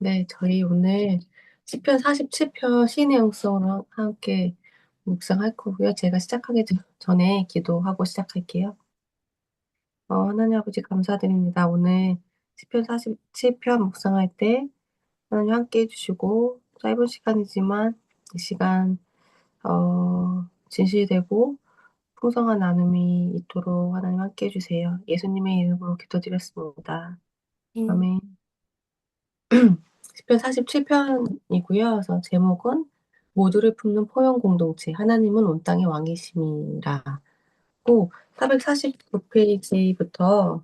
네, 저희 오늘 시편 47편 시인의 영성으로 함께 묵상할 거고요. 제가 시작하기 전에 기도하고 시작할게요. 하나님 아버지 감사드립니다. 오늘 시편 47편 묵상할 때 하나님 함께 해주시고 짧은 시간이지만 이 시간 진실되고 풍성한 나눔이 있도록 하나님 함께 해주세요. 예수님의 이름으로 기도드렸습니다. 음, 아멘. 시편 47편이고요. 그래서 제목은 모두를 품는 포용 공동체, 하나님은 온 땅의 왕이심이라고 449페이지부터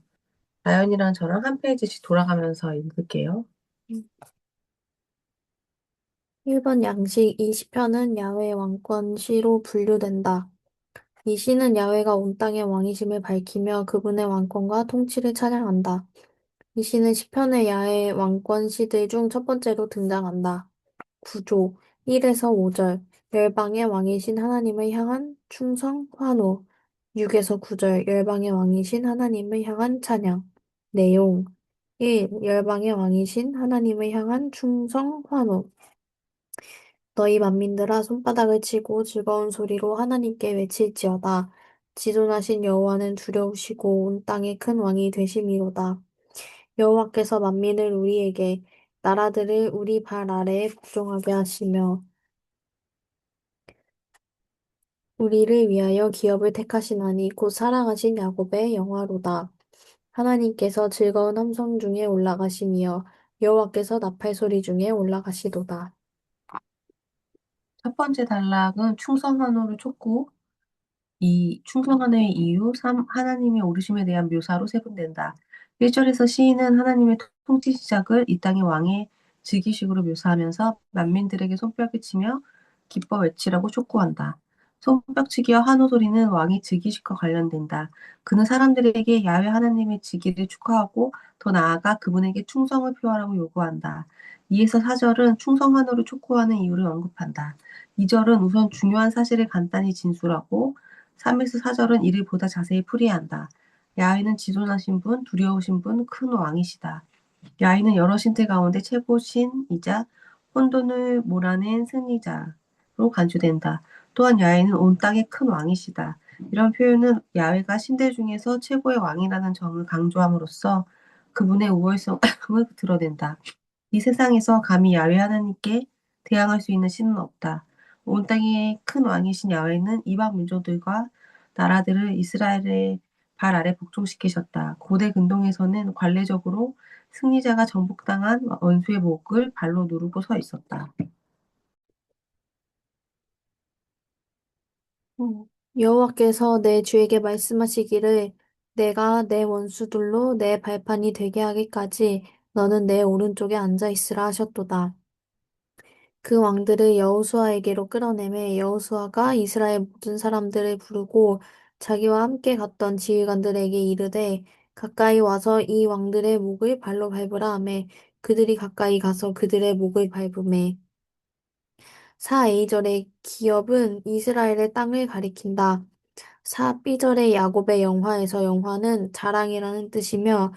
나연이랑 저랑 한 페이지씩 돌아가면서 읽을게요. 1번 양식 이 시편은 야훼의 왕권 시로 분류된다. 이 시는 야훼가 온 땅의 왕이심을 밝히며 그분의 왕권과 통치를 찬양한다. 이 시는 시편의 야훼 왕권 시들 중 첫 번째로 등장한다. 구조 1에서 5절 열방의 왕이신 하나님을 향한 충성, 환호 6에서 9절 열방의 왕이신 하나님을 향한 찬양 내용 1. 열방의 왕이신 하나님을 향한 충성, 환호 너희 만민들아 손바닥을 치고 즐거운 소리로 하나님께 외칠지어다. 지존하신 여호와는 두려우시고 온 땅의 큰 왕이 되심이로다. 여호와께서 만민을 우리에게 나라들을 우리 발 아래에 복종하게 하시며 우리를 위하여 기업을 택하시나니 곧 사랑하신 야곱의 영화로다. 하나님께서 즐거운 함성 중에 올라가시며 여호와께서 나팔 소리 중에 올라가시도다. 첫 번째 단락은 충성한호를 촉구, 이 충성한호의 이유, 3. 하나님의 오르심에 대한 묘사로 세분된다. 1절에서 시인은 하나님의 통치 시작을 이 땅의 왕의 즉위식으로 묘사하면서 만민들에게 손뼉을 치며 기뻐 외치라고 촉구한다. 손뼉치기와 환호 소리는 왕의 즉위식과 관련된다. 그는 사람들에게 야훼 하나님의 즉위를 축하하고 더 나아가 그분에게 충성을 표하라고 요구한다. 2에서 4절은 충성 환호를 촉구하는 이유를 언급한다. 2절은 우선 중요한 사실을 간단히 진술하고 3에서 4절은 이를 보다 자세히 풀이한다. 야훼는 지존하신 분, 두려우신 분, 큰 왕이시다. 야훼는 여러 신들 가운데 최고신이자 혼돈을 몰아낸 승리자로 간주된다. 또한 야훼는 온 땅의 큰 왕이시다. 이런 표현은 야훼가 신들 중에서 최고의 왕이라는 점을 강조함으로써 그분의 우월성을 드러낸다. 이 세상에서 감히 야훼 하나님께 대항할 수 있는 신은 없다. 온 땅의 큰 왕이신 야훼는 이방 민족들과 나라들을 이스라엘의 발 아래 복종시키셨다. 고대 근동에서는 관례적으로 승리자가 정복당한 원수의 목을 발로 누르고 서 있었다. 여호와께서 내 주에게 말씀하시기를 내가 내 원수들로 내 발판이 되게 하기까지 너는 내 오른쪽에 앉아 있으라 하셨도다. 그 왕들을 여호수아에게로 끌어내매 여호수아가 이스라엘 모든 사람들을 부르고 자기와 함께 갔던 지휘관들에게 이르되 가까이 와서 이 왕들의 목을 발로 밟으라 하매 그들이 가까이 가서 그들의 목을 밟으매 4A절의 기업은 이스라엘의 땅을 가리킨다. 4B절의 야곱의 영화에서 영화는 자랑이라는 뜻이며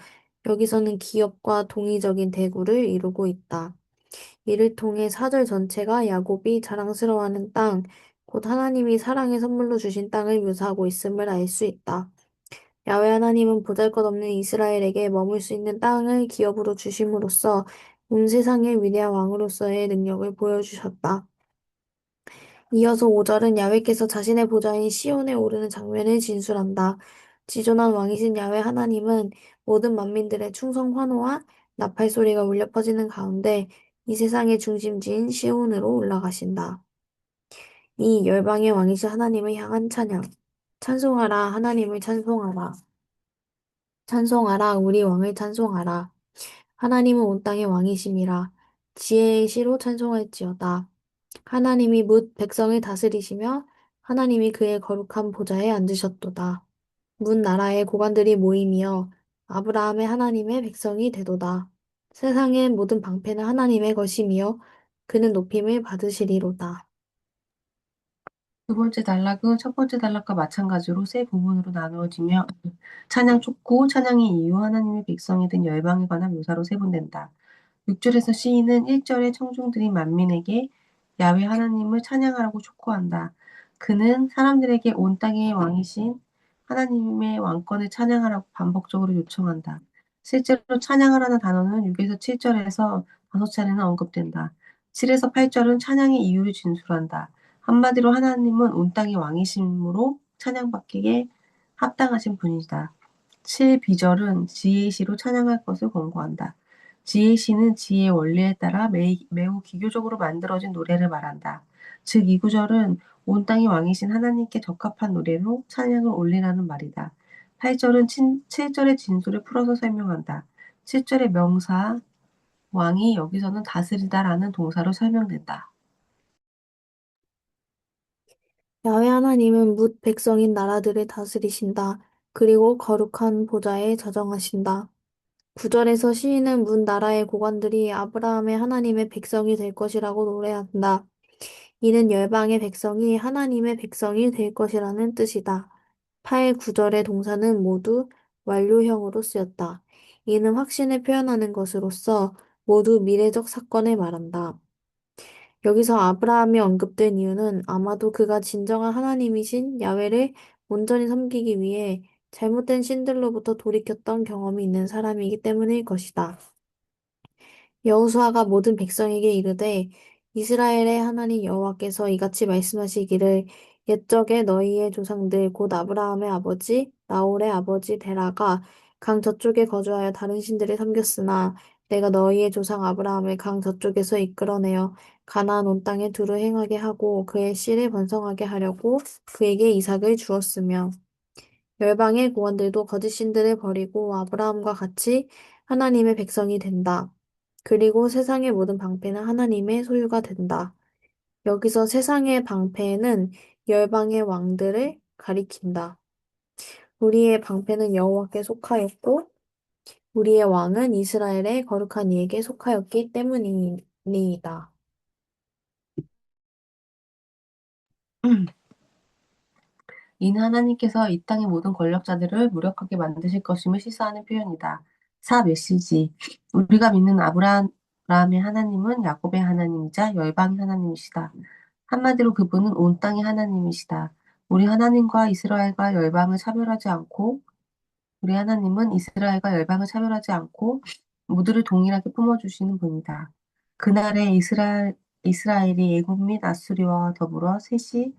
여기서는 기업과 동의적인 대구를 이루고 있다. 이를 통해 4절 전체가 야곱이 자랑스러워하는 땅, 곧 하나님이 사랑의 선물로 주신 땅을 묘사하고 있음을 알 수 있다. 야훼 하나님은 보잘것없는 이스라엘에게 머물 수 있는 땅을 기업으로 주심으로써 온 세상의 위대한 왕으로서의 능력을 보여주셨다. 이어서 5절은 야훼께서 자신의 보좌인 시온에 오르는 장면을 진술한다. 지존한 왕이신 야훼 하나님은 모든 만민들의 충성 환호와 나팔 소리가 울려 퍼지는 가운데 이 세상의 중심지인 시온으로 올라가신다. 이 열방의 왕이신 하나님을 향한 찬양. 찬송하라 하나님을 찬송하라. 찬송하라 우리 왕을 찬송하라. 하나님은 온 땅의 왕이심이라. 지혜의 시로 찬송할지어다. 하나님이 뭇 백성을 다스리시며 하나님이 그의 거룩한 보좌에 앉으셨도다. 문 나라의 고관들이 모임이여 아브라함의 하나님의 백성이 되도다. 세상의 모든 방패는 하나님의 것이며 그는 높임을 받으시리로다. 두 번째 단락은 첫 번째 단락과 마찬가지로 세 부분으로 나누어지며 찬양 촉구, 찬양의 이유, 하나님의 백성이 된 열방에 관한 묘사로 세분된다. 6절에서 시인은 1절의 청중들이 만민에게 야훼 하나님을 찬양하라고 촉구한다. 그는 사람들에게 온 땅의 왕이신 하나님의 왕권을 찬양하라고 반복적으로 요청한다. 실제로 찬양하라는 단어는 6에서 7절에서 5차례나 언급된다. 7에서 8절은 찬양의 이유를 진술한다. 한마디로 하나님은 온 땅의 왕이심으로 찬양받기에 합당하신 분이다. 7비절은 지혜의 시로 찬양할 것을 권고한다. 지혜의 시는 지혜의 원리에 따라 매우 기교적으로 만들어진 노래를 말한다. 즉, 이 구절은 온 땅의 왕이신 하나님께 적합한 노래로 찬양을 올리라는 말이다. 8절은 7절의 진술을 풀어서 설명한다. 7절의 명사 왕이 여기서는 다스리다라는 동사로 설명된다. 야훼 하나님은 뭇 백성인 나라들을 다스리신다. 그리고 거룩한 보좌에 저정하신다. 9절에서 시인은 문 나라의 고관들이 아브라함의 하나님의 백성이 될 것이라고 노래한다. 이는 열방의 백성이 하나님의 백성이 될 것이라는 뜻이다. 8, 9절의 동사는 모두 완료형으로 쓰였다. 이는 확신을 표현하는 것으로서 모두 미래적 사건을 말한다. 여기서 아브라함이 언급된 이유는 아마도 그가 진정한 하나님이신 야훼를 온전히 섬기기 위해 잘못된 신들로부터 돌이켰던 경험이 있는 사람이기 때문일 것이다. 여호수아가 모든 백성에게 이르되 이스라엘의 하나님 여호와께서 이같이 말씀하시기를 옛적에 너희의 조상들 곧 아브라함의 아버지 나홀의 아버지 데라가 강 저쪽에 거주하여 다른 신들을 섬겼으나 내가 너희의 조상 아브라함을 강 저쪽에서 이끌어내어 가나안 온 땅에 두루 행하게 하고 그의 씨를 번성하게 하려고 그에게 이삭을 주었으며 열방의 고관들도 거짓 신들을 버리고 아브라함과 같이 하나님의 백성이 된다. 그리고 세상의 모든 방패는 하나님의 소유가 된다. 여기서 세상의 방패는 열방의 왕들을 가리킨다. 우리의 방패는 여호와께 속하였고 우리의 왕은 이스라엘의 거룩한 이에게 속하였기 때문이다. 이는 하나님께서 이 땅의 모든 권력자들을 무력하게 만드실 것임을 시사하는 표현이다. 사 메시지. 우리가 믿는 아브라함의 하나님은 야곱의 하나님이자 열방의 하나님이시다. 한마디로 그분은 온 땅의 하나님이시다. 우리 하나님과 이스라엘과 열방을 차별하지 않고 우리 하나님은 이스라엘과 열방을 차별하지 않고 모두를 동일하게 품어주시는 분이다. 그날에 이스라엘이 애굽 및 아수리와 더불어 셋이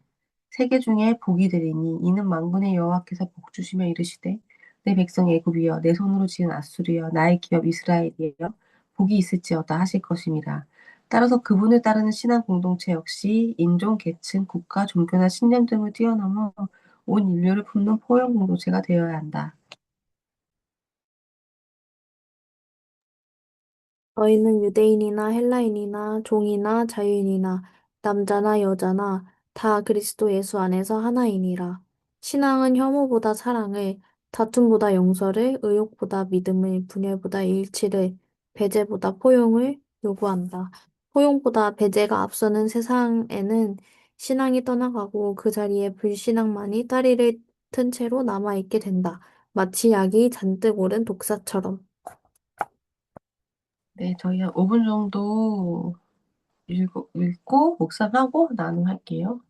세계 중에 복이 되리니 이는 만군의 여호와께서 복 주시며 이르시되 내 백성 애굽이여 내 손으로 지은 아수리여 나의 기업 이스라엘이여 복이 있을지어다 하실 것임이라. 따라서 그분을 따르는 신앙 공동체 역시 인종, 계층, 국가, 종교나 신념 등을 뛰어넘어 온 인류를 품는 포용 공동체가 되어야 한다. 너희는 유대인이나 헬라인이나 종이나 자유인이나 남자나 여자나 다 그리스도 예수 안에서 하나이니라. 신앙은 혐오보다 사랑을, 다툼보다 용서를, 의욕보다 믿음을, 분열보다 일치를, 배제보다 포용을 요구한다. 포용보다 배제가 앞서는 세상에는 신앙이 떠나가고 그 자리에 불신앙만이 다리를 튼 채로 남아있게 된다. 마치 약이 잔뜩 오른 독사처럼. 네, 저희 한 5분 정도 읽고 묵상하고 나눔할게요.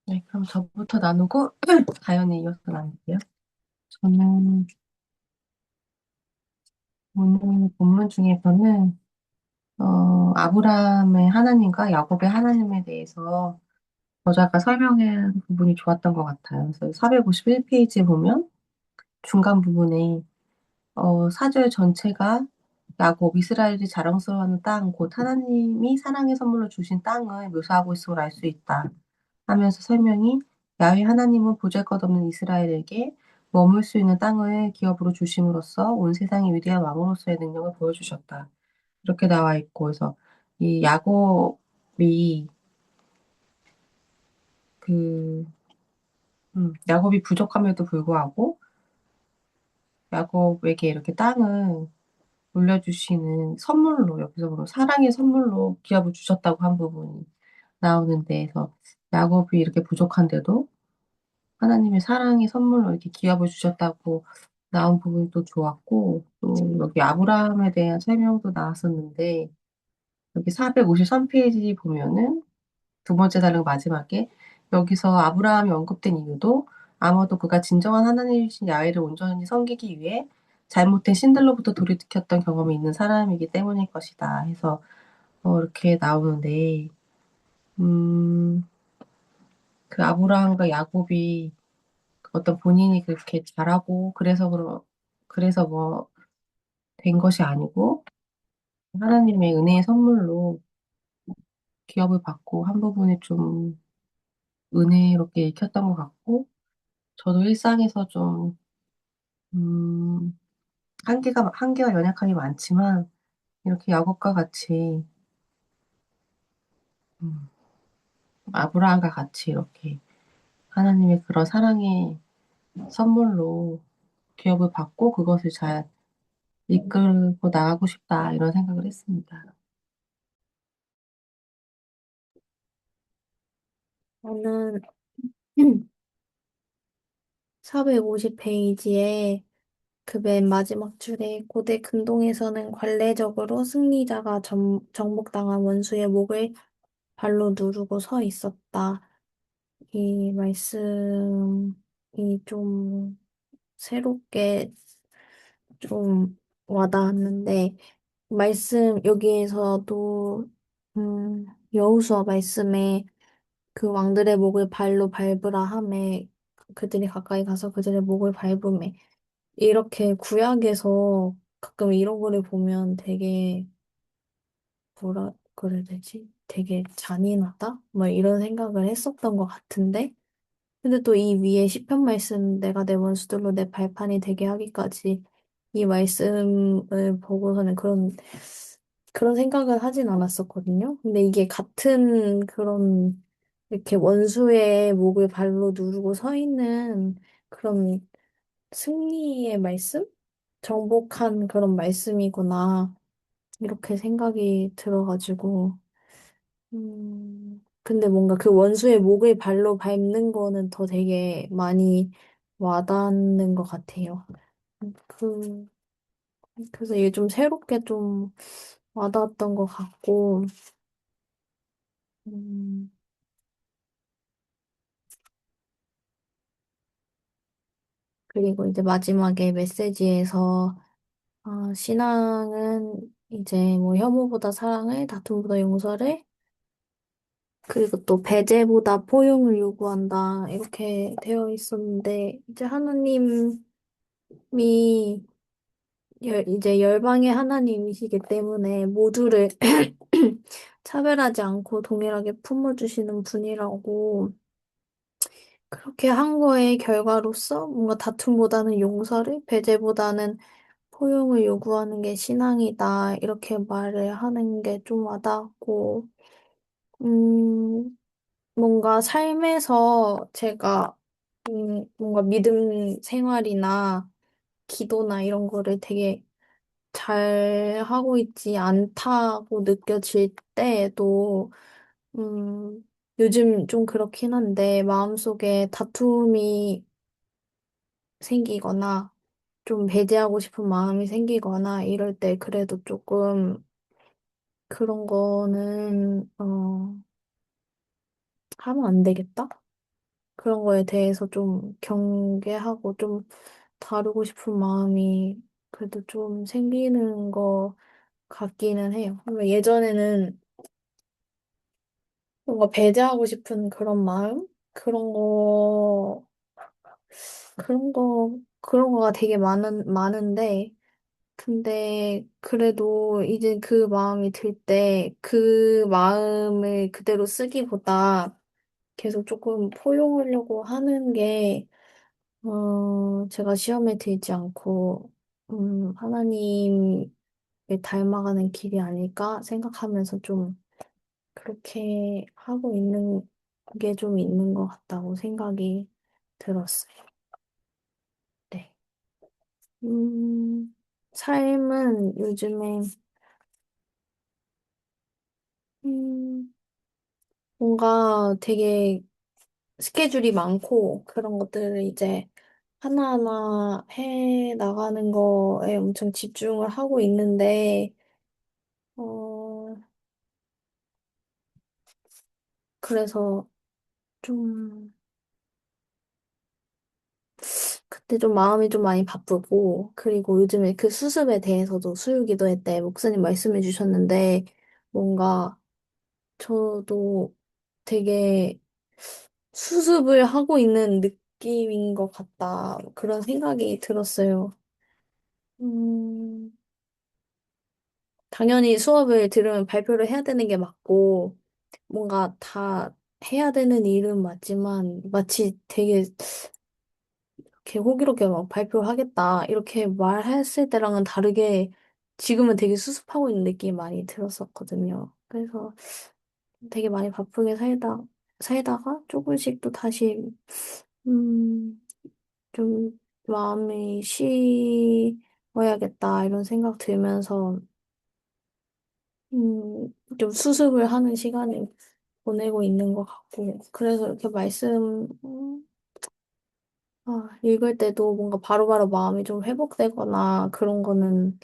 네, 그럼 저부터 나누고 다연에 이어서 나눌게요. 저는 오늘 본문 중에서는 아브라함의 하나님과 야곱의 하나님에 대해서 저자가 설명한 부분이 좋았던 것 같아요. 그래서 451페이지에 보면 중간 부분에 4절 전체가 야곱, 이스라엘이 자랑스러워하는 땅, 곧 하나님이 사랑의 선물로 주신 땅을 묘사하고 있음을 알 수 있다. 하면서 설명이 야훼 하나님은 보잘것없는 이스라엘에게 머물 수 있는 땅을 기업으로 주심으로써 온 세상의 위대한 왕으로서의 능력을 보여주셨다. 이렇게 나와 있고, 그래서 이 야곱이 그 야곱이 부족함에도 불구하고 야곱에게 이렇게 땅을 물려주시는 선물로 여기서 보면 사랑의 선물로 기업을 주셨다고 한 부분이 나오는데, 그래서 야곱이 이렇게 부족한데도 하나님의 사랑의 선물로 이렇게 기업을 주셨다고 나온 부분이 또 좋았고, 또 여기 아브라함에 대한 설명도 나왔었는데, 여기 453페이지 보면은 두 번째 달력 마지막에 여기서 아브라함이 언급된 이유도 아마도 그가 진정한 하나님이신 야훼를 온전히 섬기기 위해 잘못된 신들로부터 돌이켰던 경험이 있는 사람이기 때문일 것이다 해서 이렇게 나오는데, 음, 그 아브라함과 야곱이 어떤 본인이 그렇게 잘하고 그래서 뭐 된 것이 아니고 하나님의 은혜의 선물로 기업을 받고 한 부분이 좀 은혜롭게 익혔던 것 같고, 저도 일상에서 좀 음, 한계가 연약함이 많지만 이렇게 야곱과 같이 음, 아브라함과 같이 이렇게 하나님의 그런 사랑의 선물로 기업을 받고 그것을 잘 이끌고 나가고 싶다 이런 생각을 했습니다. 저는 450페이지에 그 맨 마지막 줄에 고대 근동에서는 관례적으로 승리자가 정복당한 원수의 목을 발로 누르고 서 있었다. 이 말씀이 좀 새롭게 좀 와닿았는데, 여기에서도, 여호수아 말씀에 그 왕들의 목을 발로 밟으라 하매 그들이 가까이 가서 그들의 목을 밟으매 이렇게 구약에서 가끔 이런 거를 보면 되게 뭐라 그래야 되지? 되게 잔인하다? 뭐 이런 생각을 했었던 것 같은데, 근데 또 이 위에 시편 말씀 내가 내 원수들로 내 발판이 되게 하기까지 이 말씀을 보고서는 그런 생각을 하진 않았었거든요. 근데 이게 같은 그런 이렇게 원수의 목을 발로 누르고 서 있는 그런 승리의 말씀? 정복한 그런 말씀이구나. 이렇게 생각이 들어가지고. 근데 뭔가 그 원수의 목을 발로 밟는 거는 더 되게 많이 와닿는 것 같아요. 그, 그래서 이게 좀 새롭게 좀 와닿았던 것 같고, 음, 그리고 이제 마지막에 메시지에서, 신앙은 이제 뭐 혐오보다 사랑을, 다툼보다 용서를, 그리고 또 배제보다 포용을 요구한다. 이렇게 되어 있었는데, 이제 하나님이 이제 열방의 하나님이시기 때문에 모두를 차별하지 않고 동일하게 품어주시는 분이라고 그렇게 한 거의 결과로서 뭔가 다툼보다는 용서를, 배제보다는 포용을 요구하는 게 신앙이다. 이렇게 말을 하는 게 좀 와닿고, 음, 뭔가 삶에서 제가, 뭔가 믿음 생활이나 기도나 이런 거를 되게 잘 하고 있지 않다고 느껴질 때에도, 음, 요즘 좀 그렇긴 한데, 마음속에 다툼이 생기거나, 좀 배제하고 싶은 마음이 생기거나, 이럴 때 그래도 조금 그런 거는, 하면 안 되겠다? 그런 거에 대해서 좀 경계하고 좀 다루고 싶은 마음이 그래도 좀 생기는 거 같기는 해요. 뭔가 예전에는 뭔가 배제하고 싶은 그런 마음? 그런 거가 되게 많은데, 근데 그래도 이제 그 마음이 들 때 그 마음을 그대로 쓰기보다 계속 조금 포용하려고 하는 게, 제가 시험에 들지 않고, 하나님을 닮아가는 길이 아닐까 생각하면서 좀 그렇게 하고 있는 게 좀 있는 것 같다고 생각이 들었어요. 네. 삶은 요즘에, 음, 뭔가 되게 스케줄이 많고 그런 것들을 이제 하나하나 해 나가는 거에 엄청 집중을 하고 있는데, 어, 그래서 좀, 그때 좀 마음이 좀 많이 바쁘고, 그리고 요즘에 그 수습에 대해서도 수유기도회 때 목사님 말씀해 주셨는데, 뭔가 저도 되게 수습을 하고 있는 느낌인 것 같다. 그런 생각이 들었어요. 음, 당연히 수업을 들으면 발표를 해야 되는 게 맞고, 뭔가 다 해야 되는 일은 맞지만, 마치 되게 이렇게 호기롭게 막 발표하겠다, 이렇게 말했을 때랑은 다르게 지금은 되게 수습하고 있는 느낌이 많이 들었었거든요. 그래서 되게 많이 바쁘게 살다가 조금씩 또 다시, 음, 좀 마음이 쉬어야겠다, 이런 생각 들면서, 좀 수습을 하는 시간을 보내고 있는 것 같고, 그래서 이렇게 읽을 때도 뭔가 바로바로 마음이 좀 회복되거나 그런 거는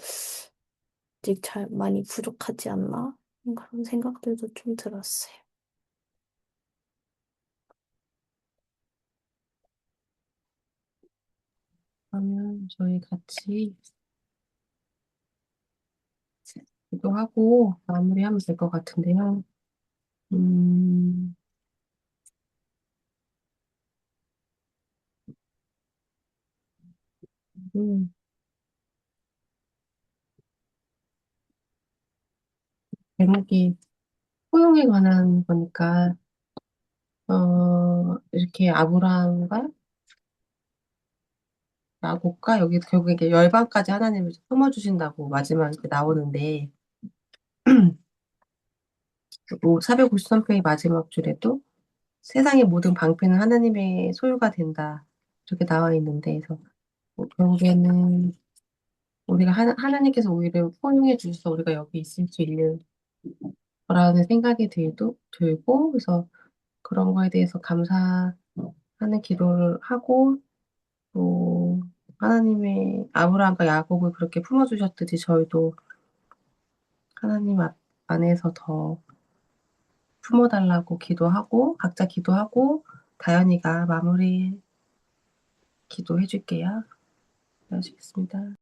아직 잘 많이 부족하지 않나? 그런 생각들도 좀 들었어요. 그러면 저희 같이 기도하고 마무리하면 될 것 같은데요. 음, 음, 제목이 포용에 관한 거니까, 이렇게 아브라함과 야곱과 여기 결국에 이게 열방까지 하나님을 품어주신다고 마지막에 나오는데, 453페이지 마지막 줄에도 세상의 모든 방패는 하나님의 소유가 된다. 이렇게 나와 있는데, 그래서 결국에는 우리가 하나님께서 오히려 포용해 주셔서 우리가 여기 있을 수 있는 거라는 생각이 들고, 그래서 그런 거에 대해서 감사하는 기도를 하고, 또 하나님의 아브라함과 야곱을 그렇게 품어주셨듯이 저희도 하나님 안에서 더 품어달라고 기도하고, 각자 기도하고, 다현이가 마무리 기도해 줄게요. 하시겠습니다.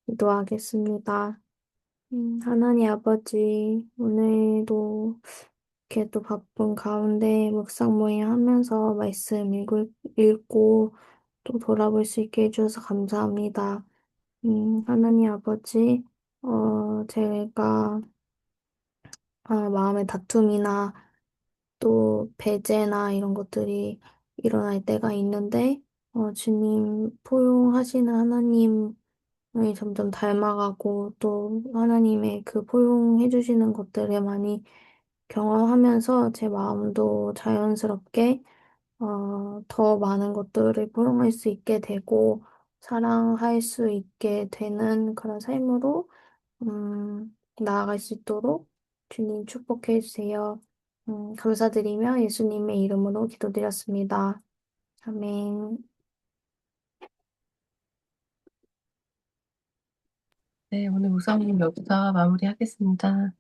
기도하겠습니다. 하나님 아버지, 오늘도 이렇게 또 바쁜 가운데 묵상 모임 하면서 말씀 읽고 또 돌아볼 수 있게 해주셔서 감사합니다. 하나님 아버지, 제가 마음의 다툼이나 또 배제나 이런 것들이 일어날 때가 있는데, 주님 포용하시는 하나님을 점점 닮아가고 또 하나님의 그 포용해 주시는 것들에 많이 경험하면서 제 마음도 자연스럽게 더 많은 것들을 포용할 수 있게 되고 사랑할 수 있게 되는 그런 삶으로 나아갈 수 있도록 주님 축복해 주세요. 감사드리며 예수님의 이름으로 기도드렸습니다. 아멘. 네, 오늘 우상님 여기서 마무리하겠습니다.